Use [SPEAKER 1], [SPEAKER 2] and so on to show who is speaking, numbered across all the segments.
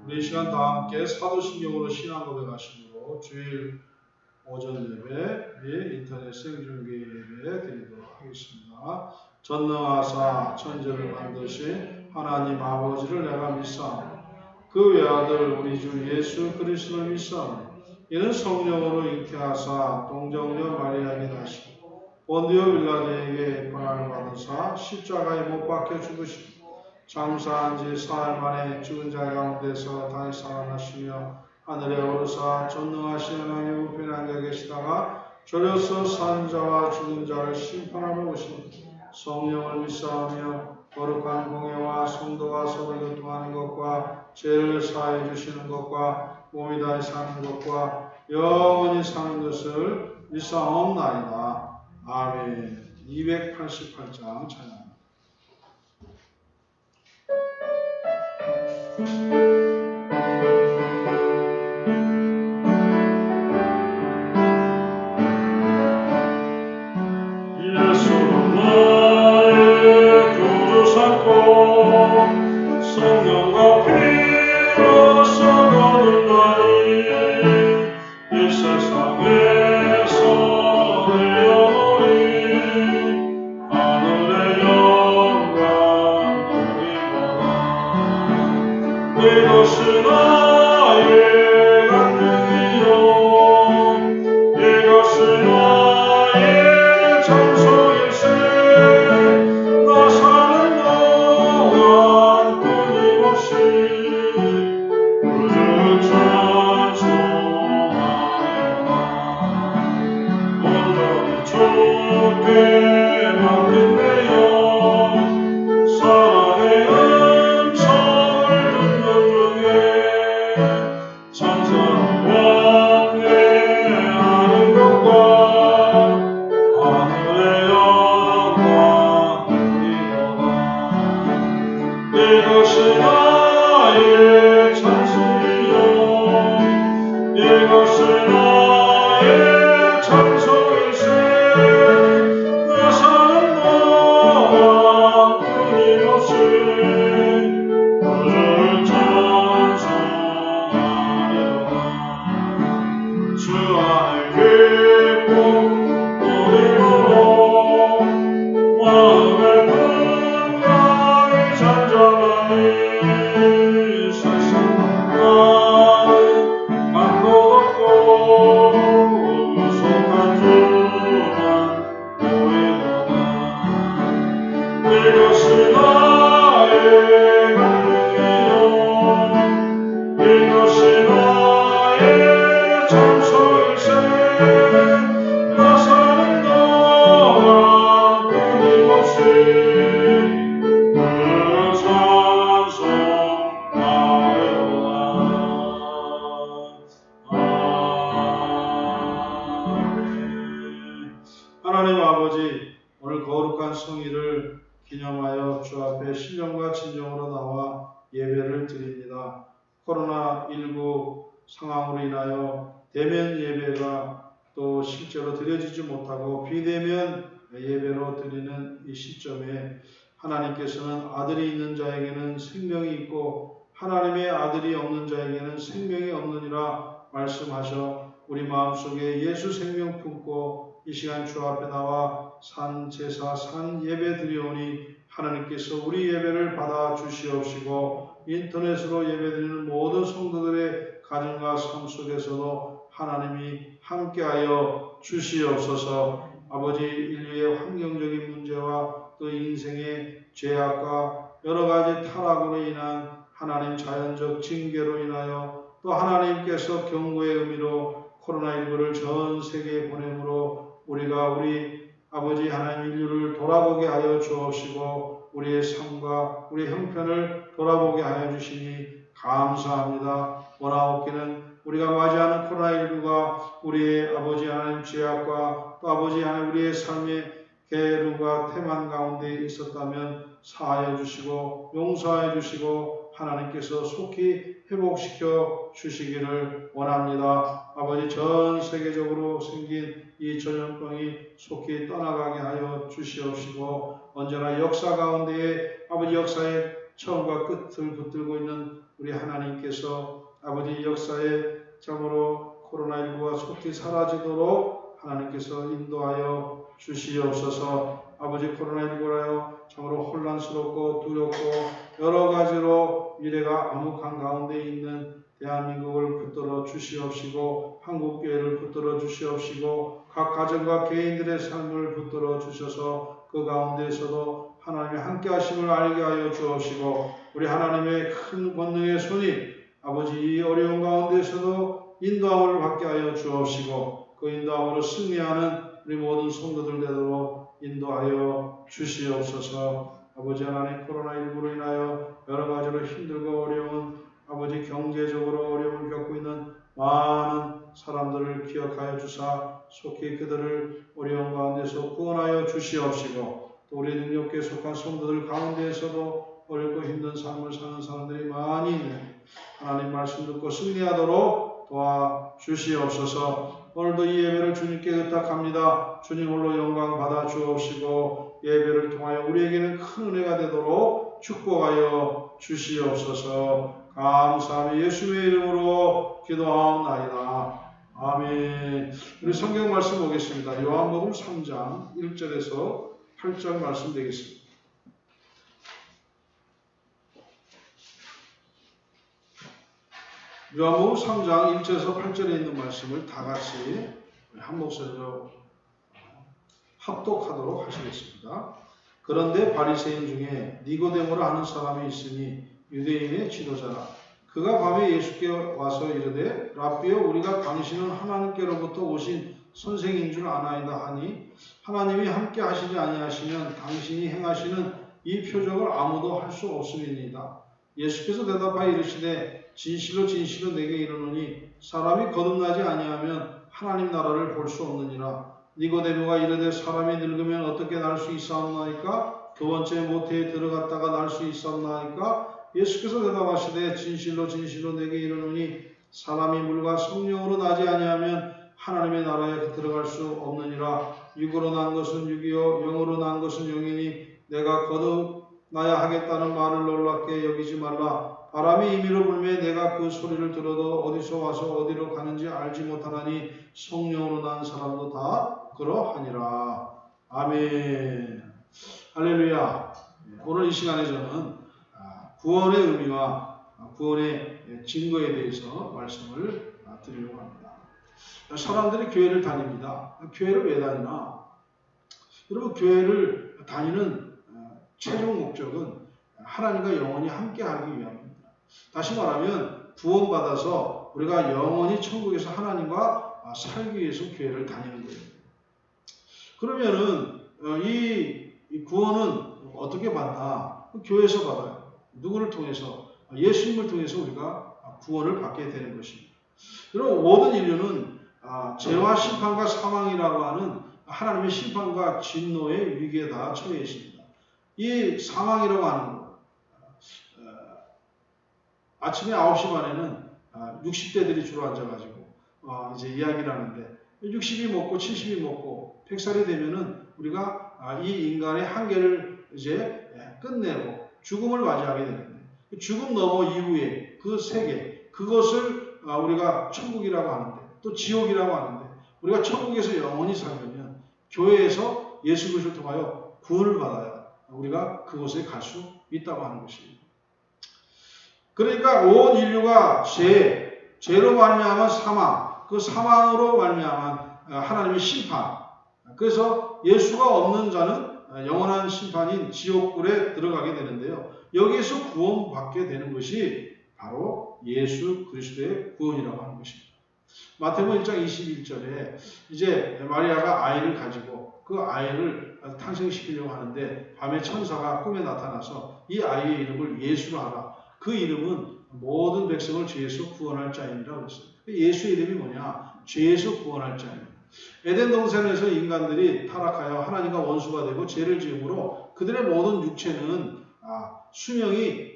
[SPEAKER 1] 우리 이 시간 다 함께 사도신경으로 신앙 고백하시고 주일 오전 예배 및 인터넷 생중계 예배 드리도록 하겠습니다. 전능하사 천지를 만드신 하나님 아버지를 내가 믿사오니 그 외아들 우리 주 예수 그리스도를 믿사오니 이는 성령으로 잉태하사 동정녀 마리아에게 나시고 본디오 빌라도에게 고난을 받으사 십자가에 못 박혀 죽으시고 장사한 지 사흘 만에 죽은 자 가운데서 다시 살아나시며 하늘에 오르사 전능하신 하나님 우편에 앉아 계시다가 졸려서 산 자와 죽은 자를 심판하러 오시니 성령을 믿사오며 거룩한 공예와 성도와 서로 교통하는 것과 죄를 사해 주시는 것과 몸이 다시 사는 것과 영원히 사는 것을 믿사옵나이다. 아멘. 288장 찬양.
[SPEAKER 2] 예수는 나의 구주 삼고 성령과 피로써 거듭나니 이 세상에서 내 영혼이 하늘의 영광 누리노라. 이것이 나의 간증이요 이것이 나의 찬송일세. 나 사는 동안 끊임없이 구주 찬송하리라. 온전히 주께 맡긴 내 영 사랑의 음성을 듣는 중에 찬송을 왕래하는 것과 하늘의 영광 누리노라. 이것이 나의 찬송이요 이것이 나의 찬송일세. 나 사는 동안 끊임없이 주를 찬송하리라. 주 안에 기쁨 누리므로 마음의 평강이 잔잔하니 세상 나는 감도 없고 무속한 주만 보이노라. 이것이 나의 간증이요 이것이 나의 찬송일세.
[SPEAKER 1] 상황으로 인하여 대면 예배가 또 실제로 드려지지 못하고 비대면 예배로 드리는 이 시점에 하나님께서는 아들이 있는 자에게는 생명이 있고 하나님의 아들이 없는 자에게는 생명이 없느니라 말씀하셔 우리 마음속에 예수 생명 품고 이 시간 주 앞에 나와 산 제사 산 예배 드리오니 하나님께서 우리 예배를 받아 주시옵시고 인터넷으로 예배드리는 모든 성도들의 가정과 삶 속에서도 하나님이 함께하여 주시옵소서. 아버지 인류의 환경적인 문제와 또 인생의 죄악과 여러 가지 타락으로 인한 하나님 자연적 징계로 인하여 또 하나님께서 경고의 의미로 코로나19를 전 세계에 보내므로 우리가 우리 아버지 하나님 인류를 돌아보게 하여 주옵시고 우리의 삶과 우리의 형편을 돌아보게 하여 주시니 감사합니다. 원하옵기는 우리가 맞이하는 코로나19가 우리의 아버지 하나님 죄악과 또 아버지 하나님 우리의 삶의 계류가 태만 가운데 있었다면 사하여 주시고 용서하여 주시고 하나님께서 속히 회복시켜 주시기를 원합니다. 아버지 전 세계적으로 생긴 이 전염병이 속히 떠나가게 하여 주시옵시고 언제나 역사 가운데에 아버지 역사의 처음과 끝을 붙들고 있는 우리 하나님께서 아버지 역사의 참으로 코로나19가 속히 사라지도록 하나님께서 인도하여 주시옵소서. 아버지 코로나19라여 참으로 혼란스럽고 두렵고 여러 가지로 미래가 암흑한 가운데 있는 대한민국을 붙들어 주시옵시고 한국교회를 붙들어 주시옵시고 각 가정과 개인들의 삶을 붙들어 주셔서 그 가운데에서도 하나님의 함께 하심을 알게 하여 주옵시고 우리 하나님의 큰 권능의 손이 아버지 이 어려운 가운데에서도 인도함을 받게 하여 주옵시고 그 인도함으로 승리하는 우리 모든 성도들 되도록 인도하여 주시옵소서. 아버지 하나님 코로나19로 인하여 여러 가지로 힘들고 어려운 아버지 경제적으로 어려움을 겪고 있는 많은 사람들을 기억하여 주사 속히 그들을 어려운 가운데서 구원하여 주시옵시고 또 우리 능력에 속한 성도들 가운데에서도 어렵고 힘든 삶을 사는 사람들이 많이 있네. 하나님 말씀 듣고 승리하도록 도와주시옵소서. 오늘도 이 예배를 주님께 의탁합니다. 주님 홀로 영광 받아 주옵시고 예배를 통하여 우리에게는 큰 은혜가 되도록 축복하여 주시옵소서. 감사하며 예수의 이름으로 기도하옵나이다. 아멘. 우리 성경 말씀 보겠습니다. 요한복음 3장 1절에서 8절 말씀 되겠습니다. 요한복음 3장 1절에서 8절에 있는 말씀을 다 같이 한 목소리로 합독하도록 하시겠습니다. 그런데 바리새인 중에 니고데모라 하는 사람이 있으니 유대인의 지도자라. 그가 밤에 예수께 와서 이르되 랍비여 우리가 당신은 하나님께로부터 오신 선생인 줄 아나이다 하니 하나님이 함께 하시지 아니하시면 당신이 행하시는 이 표적을 아무도 할 수 없음이니이다. 예수께서 대답하여 이르시되 진실로 진실로 내게 이르노니 사람이 거듭나지 아니하면 하나님 나라를 볼 수 없느니라. 니고데모가 이르되 사람이 늙으면 어떻게 날 수 있사옵나이까? 두 번째 모태에 들어갔다가 날 수 있사옵나이까? 예수께서 대답하시되 진실로 진실로 내게 이르노니 사람이 물과 성령으로 나지 아니하면 하나님의 나라에 들어갈 수 없느니라. 육으로 난 것은 육이요 영으로 난 것은 영이니 내가 거듭나야 하겠다는 말을 놀랍게 여기지 말라. 바람이 임의로 불매 내가 그 소리를 들어도 어디서 와서 어디로 가는지 알지 못하나니 성령으로 난 사람도 다 그러하니라. 아멘. 할렐루야. 오늘 이 시간에 저는 구원의 의미와 구원의 증거에 대해서 말씀을 드리려고 합니다. 사람들이 교회를 다닙니다. 교회를 왜 다니나? 여러분 교회를 다니는 최종 목적은 하나님과 영원히 함께하기 위함입니다. 다시 말하면 구원받아서 우리가 영원히 천국에서 하나님과 살기 위해서 교회를 다니는 거예요. 그러면은 이 구원은 어떻게 받나? 교회에서 받아요. 누구를 통해서? 예수님을 통해서 우리가 구원을 받게 되는 것입니다. 여러분 모든 인류는 죄와 심판과 사망이라고 하는 하나님의 심판과 진노의 위기에 다 처해 있습니다. 이 사망이라고 하는 것, 아침에 9시 반에는 60대들이 주로 앉아가지고 이제 이야기를 하는데 60이 먹고 70이 먹고 100살이 되면은 우리가 이 인간의 한계를 이제 끝내고 죽음을 맞이하게 되는데 죽음 넘어 이후에 그 세계 그것을 우리가 천국이라고 하는데 또 지옥이라고 하는데 우리가 천국에서 영원히 살려면 교회에서 예수 그리스도를 통하여 구원을 받아야 우리가 그곳에 갈 수 있다고 하는 것입니다. 그러니까 온 인류가 죄로 말미암은 사망, 그 사망으로 말미암은 하나님의 심판. 그래서 예수가 없는 자는 영원한 심판인 지옥불에 들어가게 되는데요. 여기에서 구원받게 되는 것이 바로 예수 그리스도의 구원이라고 하는 것입니다. 마태복음 1장 21절에 이제 마리아가 아이를 가지고 그 아이를 탄생시키려고 하는데 밤에 천사가 꿈에 나타나서 이 아이의 이름을 예수로 하라. 그 이름은 모든 백성을 죄에서 구원할 자이라고 했어요. 예수의 이름이 뭐냐? 죄에서 구원할 자입니다. 에덴 동산에서 인간들이 타락하여 하나님과 원수가 되고 죄를 지음으로 그들의 모든 육체는 수명이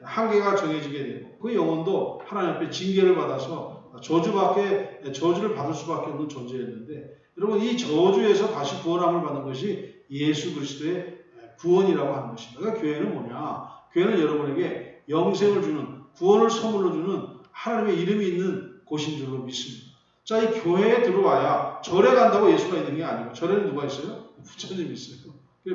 [SPEAKER 1] 한계가 정해지게 되고 그 영혼도 하나님 앞에 징계를 받아서 저주를 받을 수밖에 없는 존재였는데 여러분 이 저주에서 다시 구원함을 받는 것이 예수 그리스도의 구원이라고 하는 것입니다. 그러니까 교회는 뭐냐? 교회는 여러분에게 영생을 주는 구원을 선물로 주는 하나님의 이름이 있는 곳인 줄로 믿습니다. 자, 이 교회에 들어와야 절에 간다고 예수가 있는 게 아니고 절에는 누가 있어요? 부처님이 있어요.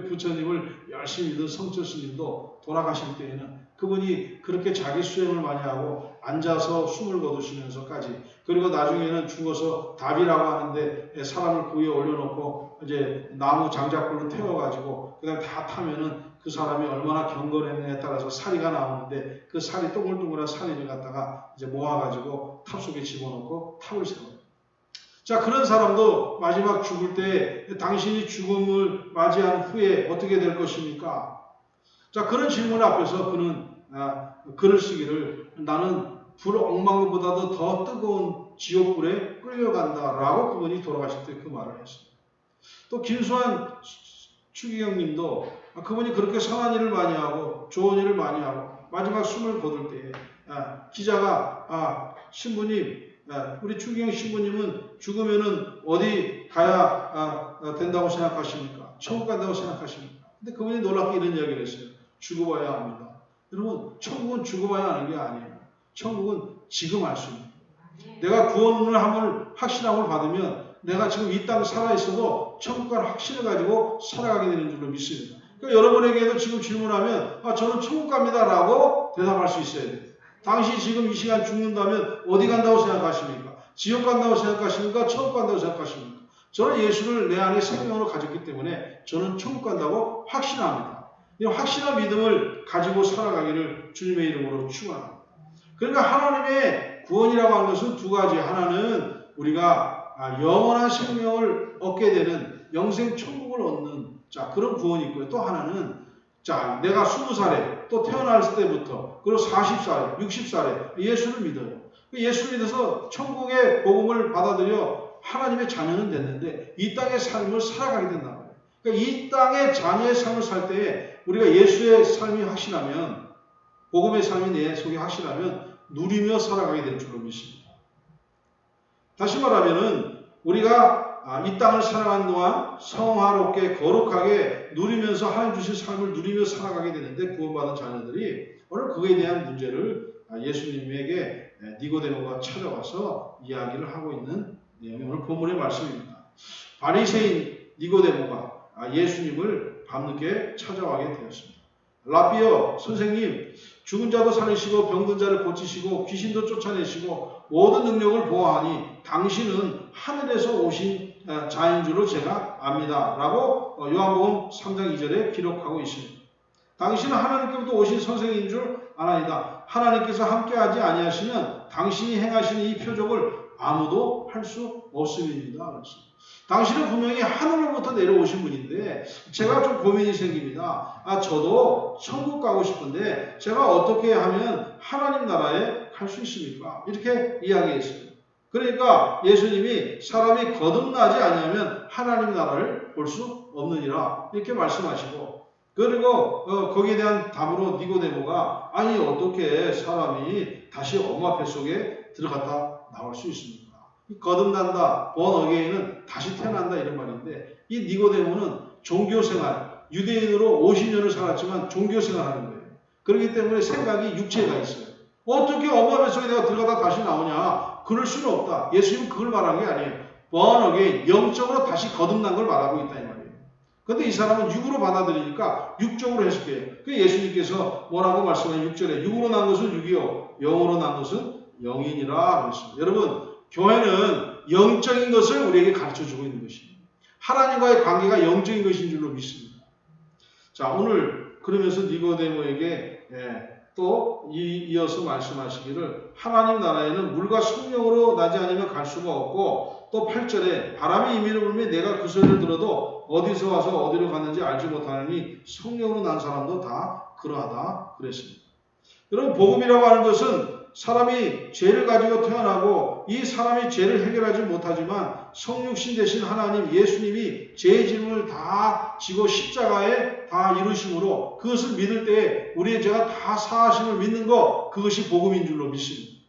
[SPEAKER 1] 부처님을 열심히 믿은 성철 스님도 돌아가실 때에는 그분이 그렇게 자기 수행을 많이 하고 앉아서 숨을 거두시면서까지 그리고 나중에는 죽어서 답이라고 하는데 사람을 그 위에 올려놓고 이제 나무 장작불로 태워가지고 그 다음에 다 타면은 그 사람이 얼마나 경건했느냐에 따라서 사리가 나오는데 그 사리 동글동글한 사리를 갖다가 이제 모아가지고 탑 속에 집어넣고 탑을 세워요. 자, 그런 사람도 마지막 죽을 때 당신이 죽음을 맞이한 후에 어떻게 될 것입니까? 자, 그런 질문 앞에서 그는 글을 쓰기를 나는 불 엉망보다도 더 뜨거운 지옥불에 끌려간다라고 그분이 돌아가실 때 그 말을 했습니다. 또 김수환 추기경님도 그분이 그렇게 선한 일을 많이 하고 좋은 일을 많이 하고 마지막 숨을 거둘 때에 기자가 신부님 우리 추기경 신부님은 죽으면은 어디 가야 된다고 생각하십니까? 천국 간다고 생각하십니까? 근데 그분이 놀랍게 이런 이야기를 했어요. 죽어봐야 합니다. 여러분 천국은 죽어봐야 하는 게 아니에요. 천국은 지금 할 수 있는 거예요. 내가 구원을 확신함을 받으면 내가 지금 이 땅 살아있어도 천국과는 확신을 가지고 살아가게 되는 줄로 믿습니다. 그러니까 여러분에게도 지금 질문하면 저는 천국 갑니다 라고 대답할 수 있어야 돼요. 당시 지금 이 시간 죽는다면 어디 간다고 생각하십니까? 지옥 간다고 생각하십니까? 천국 간다고 생각하십니까? 저는 예수를 내 안에 생명으로 가졌기 때문에 저는 천국 간다고 확신합니다. 이 확신한 믿음을 가지고 살아가기를 주님의 이름으로 축원합니다. 그러니까 하나님의 구원이라고 하는 것은 두 가지. 하나는 우리가 영원한 생명을 얻게 되는 영생 천국을 얻는 그런 구원이 있고요. 또 하나는 내가 20살에 또 태어났을 때부터 그리고 40살에 60살에 예수를 믿어요. 예수를 믿어서 천국의 복음을 받아들여 하나님의 자녀는 됐는데 이 땅의 삶을 살아가게 된단 말이에요. 그러니까 이 땅의 자녀의 삶을 살 때에 우리가 예수의 삶이 확실하면 복음의 삶이 내 속에 확실하면 누리며 살아가게 될 줄로 믿습니다. 다시 말하면은 우리가 이 땅을 살아가는 동안 성화롭게 거룩하게 누리면서 하나님 주신 삶을 누리며 살아가게 되는데 구원받은 자녀들이 오늘 그에 대한 문제를 예수님에게 니고데모가 찾아와서 이야기를 하고 있는 내용이 오늘 본문의 말씀입니다. 바리새인 니고데모가 예수님을 밤늦게 찾아가게 되었습니다. 라비어 선생님, 죽은 자도 살리시고 병든 자를 고치시고 귀신도 쫓아내시고 모든 능력을 보아하니 당신은 하늘에서 오신 자인 줄로 제가 압니다. 라고 요한복음 3장 2절에 기록하고 있습니다. 당신은 하나님께로부터 오신 선생인 줄 아나이다. 하나님께서 함께하지 아니하시면 당신이 행하시는 이 표적을 아무도 할 수 없음입니다. 그렇습니다. 당신은 분명히 하늘로부터 내려오신 분인데 제가 좀 고민이 생깁니다. 저도 천국 가고 싶은데 제가 어떻게 하면 하나님 나라에 갈 수 있습니까? 이렇게 이야기했어요. 그러니까 예수님이 사람이 거듭나지 아니하면 하나님 나라를 볼 수 없느니라 이렇게 말씀하시고 그리고 거기에 대한 답으로 니고데모가 아니 어떻게 사람이 다시 엄마 뱃속에 들어갔다 나올 수 있습니다. 거듭난다, born again은 다시 태어난다 이런 말인데 이 니고데모는 종교생활, 유대인으로 50년을 살았지만 종교생활하는 거예요. 그렇기 때문에 생각이 육체가 있어요. 어떻게 엄마 뱃속에 내가 들어가다 다시 나오냐? 그럴 수는 없다. 예수님은 그걸 말하는 게 아니에요. born again, 영적으로 다시 거듭난 걸 말하고 있다 이 말이에요. 근데 이 사람은 육으로 받아들이니까 육적으로 해석해요. 그 예수님께서 뭐라고 말씀하세요? 6절에 육으로 난 것은 육이요 영으로 난 것은 영이니라 그랬습니다. 여러분 교회는 영적인 것을 우리에게 가르쳐주고 있는 것입니다. 하나님과의 관계가 영적인 것인 줄로 믿습니다. 자 오늘 그러면서 니고데모에게 또 이어서 말씀하시기를 하나님 나라에는 물과 성령으로 나지 않으면 갈 수가 없고 또 8절에 바람이 임의로 불면 내가 그 소리를 들어도 어디서 와서 어디로 갔는지 알지 못하느니 성령으로 난 사람도 다 그러하다 그랬습니다. 여러분 복음이라고 하는 것은 사람이 죄를 가지고 태어나고 이 사람이 죄를 해결하지 못하지만 성육신 되신 하나님 예수님이 죄의 짐을 다 지고 십자가에 다 이루심으로 그것을 믿을 때 우리의 죄가 다 사하심을 믿는 것 그것이 복음인 줄로 믿습니다.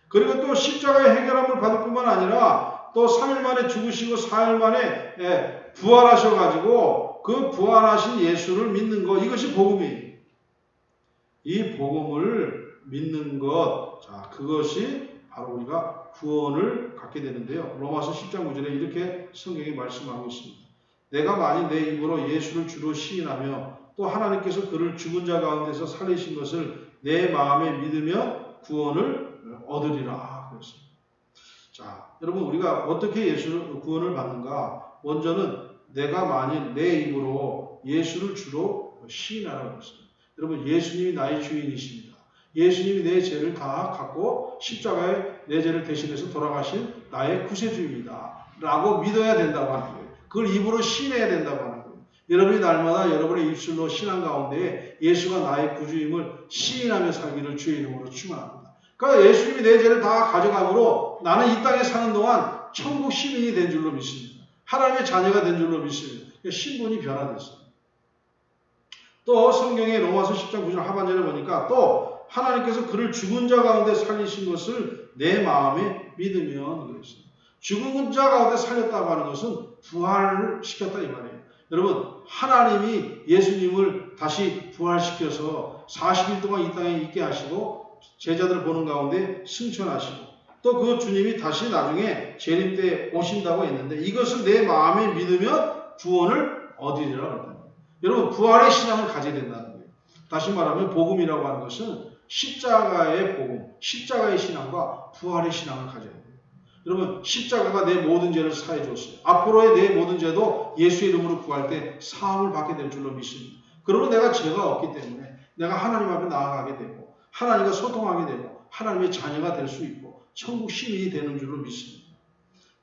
[SPEAKER 1] 그리고 또 십자가의 해결함을 받을 뿐만 아니라 또 3일 만에 죽으시고 4일 만에 부활하셔가지고 그 부활하신 예수를 믿는 것 이것이 복음이에요. 이 복음을 믿는 것, 자 그것이 바로 우리가 구원을 갖게 되는데요. 로마서 10장 9절에 이렇게 성경이 말씀하고 있습니다. 내가 만일 내 입으로 예수를 주로 시인하며 또 하나님께서 그를 죽은 자 가운데서 살리신 것을 내 마음에 믿으면 구원을 얻으리라 그랬습니다. 자 여러분 우리가 어떻게 구원을 받는가? 먼저는 내가 만일 내 입으로 예수를 주로 시인하라고 했습니다. 여러분 예수님이 나의 주인이십니다. 예수님이 내 죄를 다 갖고 십자가에 내 죄를 대신해서 돌아가신 나의 구세주입니다. 라고 믿어야 된다고 하는 거예요. 그걸 입으로 시인해야 된다고 하는 거예요. 여러분이 날마다 여러분의 입술로 신앙 가운데 예수가 나의 구주임을 시인하며 살기를 주의 이름으로 축원합니다. 그러니까 예수님이 내 죄를 다 가져가므로 나는 이 땅에 사는 동안 천국 시민이 된 줄로 믿습니다. 하나님의 자녀가 된 줄로 믿습니다. 그러니까 신분이 변화됐어요. 또 성경의 로마서 10장 9절 하반절에 보니까 또 하나님께서 그를 죽은 자 가운데 살리신 것을 내 마음에 믿으면 그랬어요. 죽은 자 가운데 살렸다고 하는 것은 부활을 시켰다 이 말이에요. 여러분 하나님이 예수님을 다시 부활시켜서 40일 동안 이 땅에 있게 하시고 제자들 보는 가운데 승천하시고 또 그 주님이 다시 나중에 재림 때 오신다고 했는데 이것을 내 마음에 믿으면 구원을 얻으리라 그랬다. 여러분 부활의 신앙을 가져야 된다는 거예요. 다시 말하면 복음이라고 하는 것은 십자가의 복음, 십자가의 신앙과 부활의 신앙을 가져야 돼요. 여러분 십자가가 내 모든 죄를 사해 줬어요. 앞으로의 내 모든 죄도 예수의 이름으로 구할 때 사함을 받게 될 줄로 믿습니다. 그러면 내가 죄가 없기 때문에 내가 하나님 앞에 나아가게 되고 하나님과 소통하게 되고 하나님의 자녀가 될 수 있고 천국 시민이 되는 줄로 믿습니다.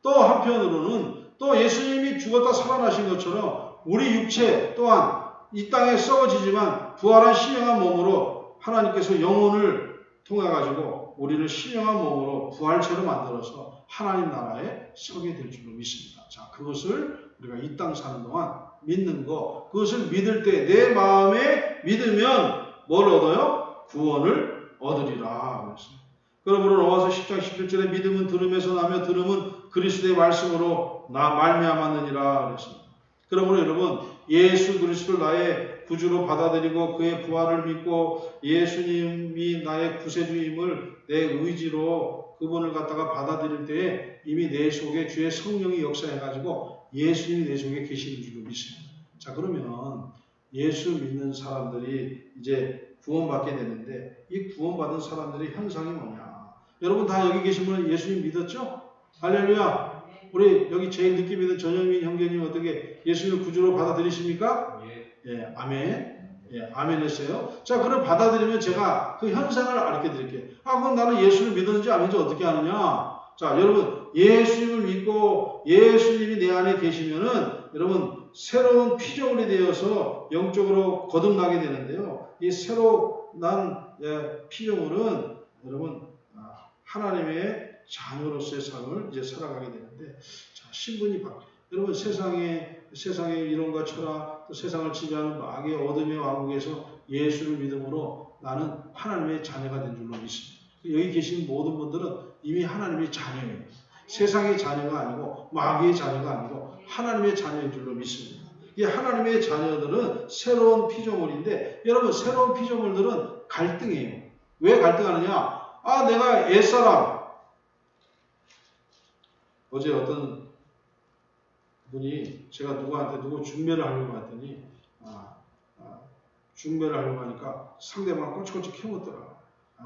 [SPEAKER 1] 또 한편으로는 또 예수님이 죽었다 살아나신 것처럼 우리 육체 또한 이 땅에 썩어지지만 부활한 신령한 몸으로 하나님께서 영혼을 통해 가지고 우리를 신령한 몸으로 부활체로 만들어서 하나님 나라에 서게 될 줄로 믿습니다. 자, 그것을 우리가 이 땅 사는 동안 믿는 거, 그것을 믿을 때 내 마음에 믿으면 뭘 얻어요? 구원을 얻으리라 그랬습니다. 그러므로 로마서 10장 17절에 믿음은 들음에서 나며 들음은 그리스도의 말씀으로 말미암았느니라 그랬습니다. 그러므로 여러분 예수 그리스도를 나의 구주로 받아들이고 그의 부활을 믿고 예수님이 나의 구세주임을 내 의지로 그분을 갖다가 받아들일 때에 이미 내 속에 주의 성령이 역사해가지고 예수님이 내 속에 계시는 줄로 믿습니다. 자 그러면 예수 믿는 사람들이 이제 구원받게 되는데 이 구원받은 사람들의 현상이 뭐냐? 여러분 다 여기 계신 분은 예수님 믿었죠? 할렐루야! 우리 여기 제일 늦게 믿은 전영민 형제님 어떻게 예수님을 구주로 받아들이십니까? 예, 아멘. 예, 아멘 했어요. 자, 그럼 받아들이면 제가 그 현상을 알려드릴게요. 그럼 나는 예수를 믿었는지 안 믿었는지 어떻게 아느냐? 자, 여러분, 예수님을 믿고 예수님이 내 안에 계시면은 여러분, 새로운 피조물이 되어서 영적으로 거듭나게 되는데요. 이 새로 난 피조물은 여러분, 하나님의 자녀로서의 삶을 이제 살아가게 되는데, 자, 신분이 바뀌어요. 여러분, 세상의 이론과 철학, 또 세상을 지배하는 마귀의 어둠의 왕국에서 예수를 믿음으로 나는 하나님의 자녀가 된 줄로 믿습니다. 여기 계신 모든 분들은 이미 하나님의 자녀예요. 세상의 자녀가 아니고 마귀의 자녀가 아니고 하나님의 자녀인 줄로 믿습니다. 이 하나님의 자녀들은 새로운 피조물인데 여러분 새로운 피조물들은 갈등이에요. 왜 갈등하느냐? 내가 옛사람 어제 어떤 분이 제가 누구 중매를 하려고 했더니 중매를 하려고 하니까 상대방 꼬치꼬치 캐묻더라.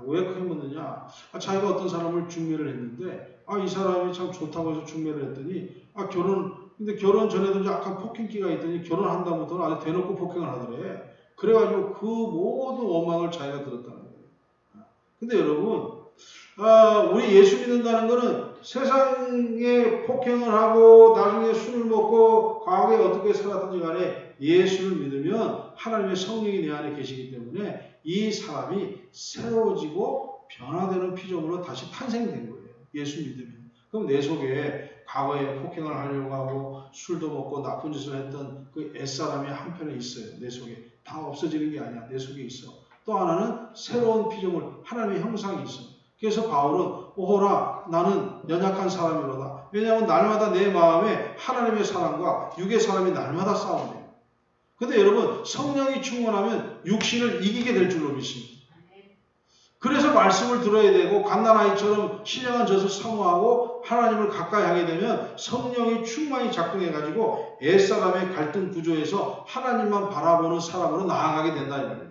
[SPEAKER 1] 왜 캐묻느냐? 자기가 어떤 사람을 중매를 했는데 이 사람이 참 좋다고 해서 중매를 했더니 근데 결혼 전에도 약간 폭행기가 있더니 결혼한다부터는 아주 대놓고 폭행을 하더래. 그래가지고 그 모든 원망을 자기가 들었다는 거예요. 근데 여러분 우리 예수 믿는다는 거는 세상에 폭행을 하고 나중에 술을 먹고 과거에 어떻게 살았든지 간에 예수를 믿으면 하나님의 성령이 내 안에 계시기 때문에 이 사람이 새로워지고 변화되는 피조물로 다시 탄생된 거예요. 예수 믿으면. 그럼 내 속에 과거에 폭행을 하려고 하고 술도 먹고 나쁜 짓을 했던 그 옛사람이 한편에 있어요. 내 속에. 다 없어지는 게 아니야. 내 속에 있어. 또 하나는 새로운 피조물, 하나님의 형상이 있어. 그래서 바울은 오호라 나는 연약한 사람이로다. 왜냐하면 날마다 내 마음에 하나님의 사람과 육의 사람이 날마다 싸운대요. 근데 여러분 성령이 충만하면 육신을 이기게 될 줄로 믿습니다. 그래서 말씀을 들어야 되고 갓난아이처럼 신령한 젖을 사모하고 하나님을 가까이 하게 되면 성령이 충만히 작동해가지고 옛사람의 갈등 구조에서 하나님만 바라보는 사람으로 나아가게 된다 이 말이에요.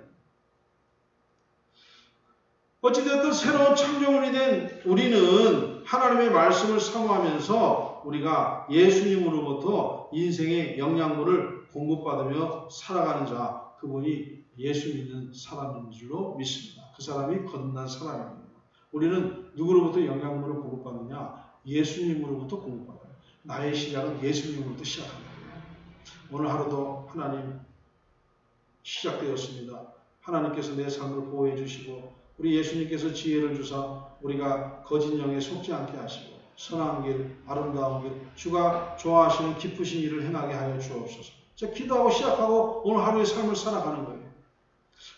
[SPEAKER 1] 어찌되었든 새로운 창조물이 된 우리는 하나님의 말씀을 사모하면서 우리가 예수님으로부터 인생의 영양분을 공급받으며 살아가는 자, 그분이 예수 믿는 사람인 줄로 믿습니다. 그 사람이 거듭난 사람입니다. 우리는 누구로부터 영양분을 공급받느냐? 예수님으로부터 공급받아요. 나의 시작은 예수님으로부터 시작합니다. 오늘 하루도 하나님 시작되었습니다. 하나님께서 내 삶을 보호해 주시고 우리 예수님께서 지혜를 주사 우리가 거짓 영에 속지 않게 하시고 선한 길, 아름다운 길, 주가 좋아하시는 기쁘신 일을 행하게 하여 주옵소서. 자, 기도하고 시작하고 오늘 하루의 삶을 살아가는 거예요.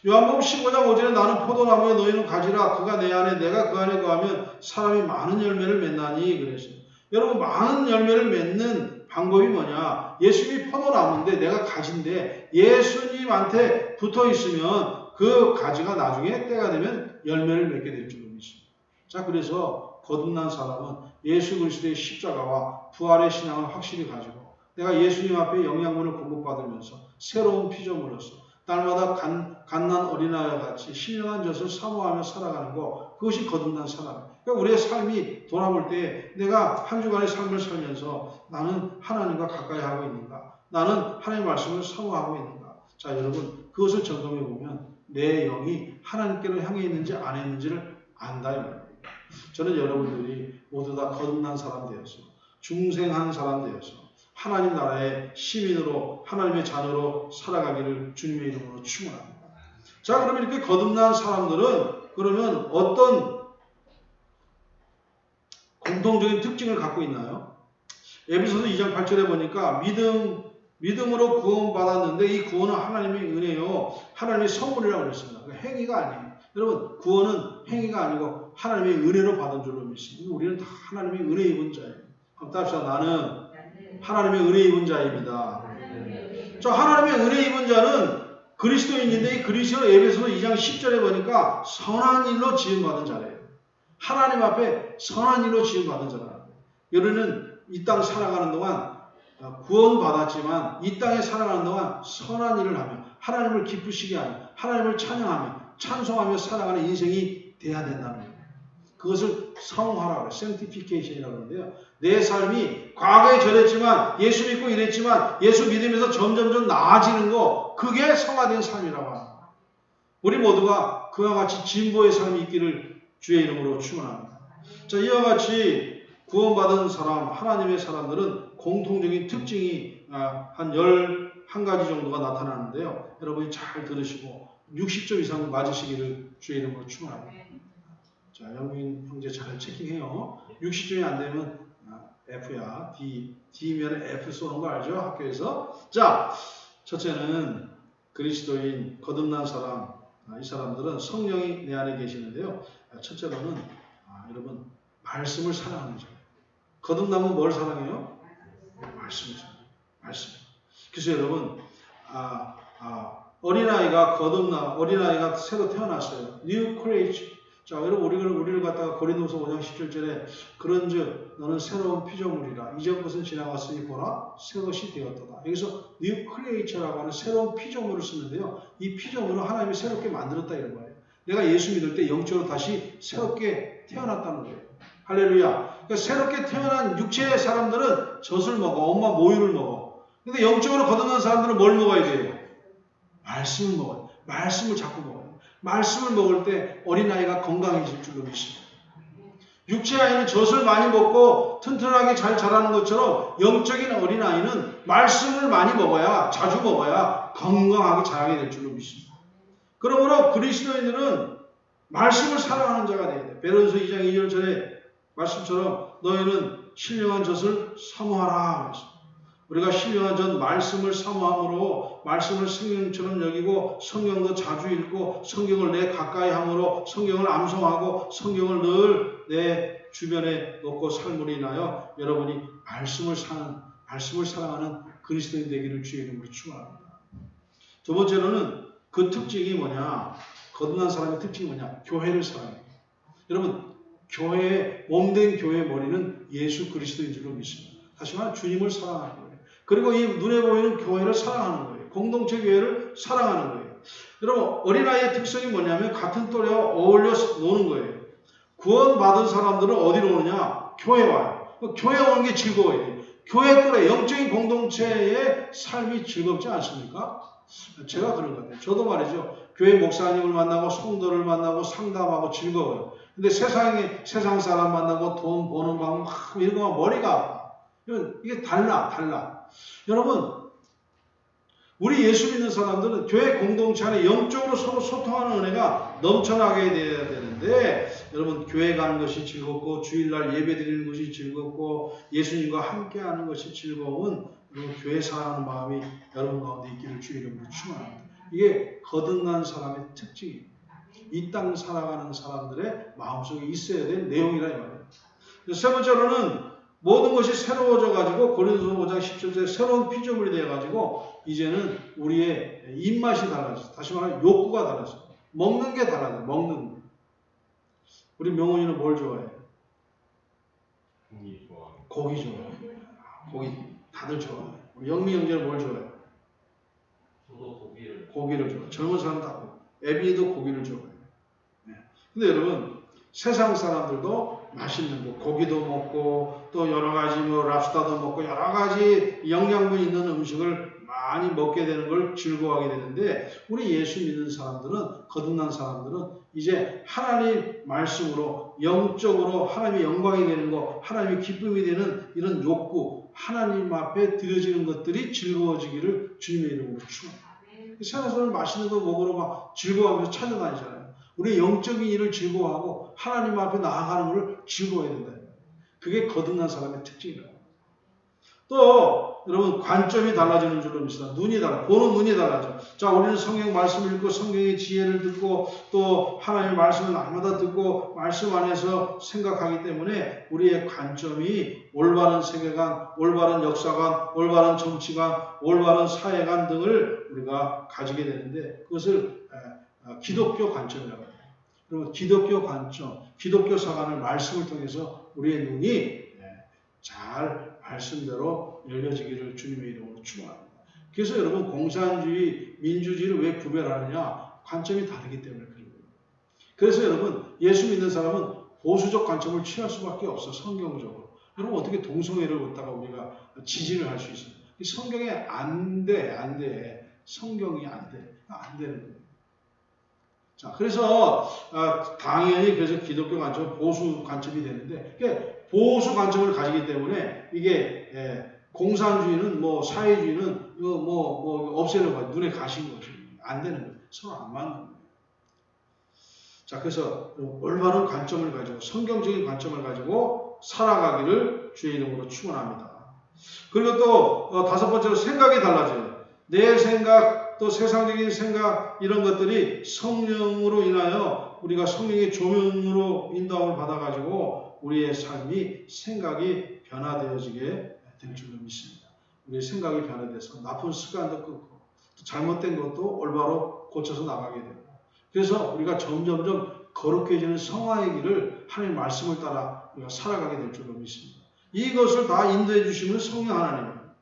[SPEAKER 1] 요한복음 15장 5절에 나는 포도나무에 너희는 가지라 그가 내 안에 내가 그 안에 거하면 사람이 많은 열매를 맺나니 그랬어요. 여러분 많은 열매를 맺는 방법이 뭐냐? 예수님이 포도나무인데 내가 가지인데 예수님한테 붙어 있으면 그 가지가 나중에 때가 되면 열매를 맺게 될 줄로 믿습니다. 자, 그래서 거듭난 사람은 예수 그리스도의 십자가와 부활의 신앙을 확실히 가지고 내가 예수님 앞에 영양분을 공급받으면서 새로운 피조물로서 날마다 갓난 어린아이와 같이 신령한 젖을 사모하며 살아가는 것, 그것이 거듭난 사람. 그러니까 우리의 삶이 돌아볼 때 내가 한 주간의 삶을 살면서 나는 하나님과 가까이 하고 있는가? 나는 하나님의 말씀을 사모하고 있는가? 자, 여러분 그것을 점검해 보면 내 영이 하나님께로 향해 있는지 안 했는지를 안다 이 말입니다. 저는 여러분들이 모두 다 거듭난 사람 되어서 중생한 사람 되어서 하나님 나라의 시민으로 하나님의 자녀로 살아가기를 주님의 이름으로 축원합니다. 자, 그러면 이렇게 거듭난 사람들은 그러면 어떤 공통적인 특징을 갖고 있나요? 에베소서 2장 8절에 보니까 믿음으로 구원받았는데 이 구원은 하나님의 은혜요. 하나님의 선물이라고 그랬습니다. 그러니까 행위가 아니에요. 여러분 구원은 행위가 아니고 하나님의 은혜로 받은 줄로 믿습니다. 우리는 다 하나님의 은혜 입은 자예요. 한번 답시다. 나는 하나님의 은혜 입은 자입니다. 저 하나님의 은혜 입은 자는 그리스도인인데 이 그리스도 에베소서 2장 10절에 보니까 선한 일로 지음받은 자래요. 하나님 앞에 선한 일로 지음받은 자라는 거예요. 여러분은 이 땅 살아가는 동안 구원받았지만 이 땅에 살아가는 동안 선한 일을 하며 하나님을 기쁘시게 하며 하나님을 찬양하며 찬송하며 살아가는 인생이 돼야 된다는 거예요. 그것을 성화라고 해요. sanctification이라고 하는데요. 내 삶이 과거에 저랬지만 예수 믿고 이랬지만 예수 믿으면서 점점점 나아지는 거, 그게 성화된 삶이라고 합니다. 우리 모두가 그와 같이 진보의 삶이 있기를 주의 이름으로 축원합니다. 자, 이와 같이 구원받은 사람, 하나님의 사람들은 공통적인 특징이 한 11가지 정도가 나타나는데요. 여러분이 잘 들으시고 60점 이상 맞으시기를 주의 이름으로 축원합니다. 자, 영민 형제 잘 체킹해요. 60점이 안 되면 F야. D면 F 쏘는 거 알죠? 학교에서. 자, 첫째는 그리스도인, 거듭난 사람, 이 사람들은 성령이 내 안에 계시는데요. 첫째로는 여러분 말씀을 사랑하는 자예요. 거듭나면 뭘 사랑해요? 말씀을 사랑해요. 말씀. 그래서 여러분 어린아이가 새로 태어났어요. New creation. 자, 여러분 우리를 갖다가 고린도서 5장 17절에 그런즉 너는 새로운 피조물이라 이전 것은 지나갔으니 보라 새 것이 되었도다. 여기서 New creature라고 하는 새로운 피조물을 쓰는데요. 이 피조물은 하나님이 새롭게 만들었다 이런 거예요. 내가 예수 믿을 때 영적으로 다시 새롭게 태어났다는 거예요. 할렐루야. 그러니까 새롭게 태어난 육체의 사람들은 젖을 먹어. 엄마 모유를 먹어. 근데 영적으로 거듭난 사람들은 뭘 먹어야 돼요? 말씀을 먹어요. 말씀을 자꾸 먹어요. 말씀을 먹을 때 어린아이가 건강해질 줄로 믿습니다. 육체의 아이는 젖을 많이 먹고 튼튼하게 잘 자라는 것처럼 영적인 어린아이는 말씀을 많이 먹어야, 자주 먹어야 건강하게 자라게 될 줄로 믿습니다. 그러므로 그리스도인들은 말씀을 사랑하는 자가 되어야 돼요. 베드로전서 2장 2절 전에 말씀처럼 너희는 신령한 젖을 사모하라. 우리가 신령한 젖 말씀을 사모함으로 말씀을 성경처럼 여기고 성경도 자주 읽고 성경을 내 가까이 함으로 성경을 암송하고 성경을 늘 내 주변에 놓고 삶으로 인하여 여러분이 말씀을 사랑하는 그리스도인 되기를 주의 이름으로 축원합니다. 두 번째로는 그 특징이 뭐냐? 거듭난 사람의 특징이 뭐냐? 교회를 사랑해요. 여러분 몸된 교회의 머리는 예수 그리스도인 줄로 믿습니다. 다시 말하면 주님을 사랑하는 거예요. 그리고 이 눈에 보이는 교회를 사랑하는 거예요. 공동체 교회를 사랑하는 거예요. 여러분 어린아이의 특성이 뭐냐면 같은 또래와 어울려 노는 거예요. 구원받은 사람들은 어디로 오느냐? 교회 와요. 교회 오는 게 즐거워요. 교회 또래 영적인 공동체의 삶이 즐겁지 않습니까? 제가 그런 것 같아요. 저도 말이죠. 교회 목사님을 만나고 성도를 만나고 상담하고 즐거워요. 근데 세상 사람 만나고 돈 버는 방법 막 이런 거 머리가 아파. 이게 달라. 여러분 우리 예수 믿는 사람들은 교회 공동체 안에 영적으로 서로 소통하는 은혜가 넘쳐나게 돼야 되는데 여러분 교회 가는 것이 즐겁고 주일날 예배 드리는 것이 즐겁고 예수님과 함께하는 것이 즐거운 여러분 교회 사랑하는 마음이 여러분 가운데 있기를 주의 이름으로 축원합니다. 이게 거듭난 사람의 특징이에요. 이 땅 살아가는 사람들의 마음속에 있어야 될 내용이라 이 말이에요. 세 번째로는 모든 것이 새로워져 가지고 고린도서 5장 17절에 새로운 피조물이 되어 가지고 이제는 우리의 입맛이 달라졌어. 다시 말하면 욕구가 달라졌어. 먹는 게 달라져. 먹는 거. 우리 명훈이는 뭘 좋아해? 고기 좋아해. 고기 다들 좋아해. 우리 영미 형제는 뭘 좋아해?
[SPEAKER 2] 저도
[SPEAKER 1] 고기를 좋아해. 젊은 사람 다 애비도 고기를 좋아해. 네. 근데 여러분 세상 사람들도 맛있는 거, 고기도 먹고 또 여러 가지 랍스타도 먹고 여러 가지 영양분 있는 음식을 많이 먹게 되는 걸 즐거워하게 되는데 우리 예수 믿는 사람들은 거듭난 사람들은 이제 하나님 말씀으로 영적으로 하나님의 영광이 되는 거, 하나님의 기쁨이 되는 이런 욕구, 하나님 앞에 드려지는 것들이 즐거워지기를 주님의 이름으로 축원합니다. 세상에서는 맛있는 거 먹으러 막 즐거워하면서 찾아다니잖아요. 우리 영적인 일을 즐거워하고 하나님 앞에 나아가는 것을 즐거워해야 된다. 그게 거듭난 사람의 특징이라고. 또 여러분 관점이 달라지는 줄로 믿습니다. 눈이 달라. 보는 눈이 달라져. 자, 우리는 성경 말씀을 읽고 성경의 지혜를 듣고 또 하나님의 말씀을 날마다 듣고 말씀 안에서 생각하기 때문에 우리의 관점이 올바른 세계관, 올바른 역사관, 올바른 정치관, 올바른 사회관 등을 우리가 가지게 되는데 그것을 기독교 관점이라고 해요. 그리고 기독교 관점, 기독교 사관을 말씀을 통해서 우리의 눈이 잘 말씀대로 열려지기를 주님의 이름으로 축원합니다. 그래서 여러분 공산주의, 민주주의를 왜 구별하느냐? 관점이 다르기 때문에 그런 거예요. 그래서 여러분 예수 믿는 사람은 보수적 관점을 취할 수밖에 없어. 성경적으로. 여러분 어떻게 동성애를 갖다가 우리가 지지를 할 수 있어요? 성경에 안 돼. 성경이 안 돼. 안 되는 거예요. 자, 그래서 당연히 그래서 기독교 관점은 보수 관점이 되는데 보수 관점을 가지기 때문에 이게 공산주의는 사회주의는 없애는 거예요. 눈에 가신 거죠. 안 되는 거예요. 서로 안 맞는 거예요. 자, 그래서 올바른 관점을 가지고 성경적인 관점을 가지고 살아가기를 주의 이름으로 축원합니다. 그리고 또 다섯 번째로 생각이 달라져요. 내 생각 또 세상적인 생각 이런 것들이 성령으로 인하여 우리가 성령의 조명으로 인도함을 받아가지고 우리의 삶이 생각이 변화되어지게 될 줄로 믿습니다. 우리의 생각이 변화돼서 나쁜 습관도 끊고 잘못된 것도 올바로 고쳐서 나가게 되고 그래서 우리가 점점점 거룩해지는 성화의 길을 하나님의 말씀을 따라 우리가 살아가게 될 줄로 믿습니다. 이것을 다 인도해 주시는 성령 하나님입니다.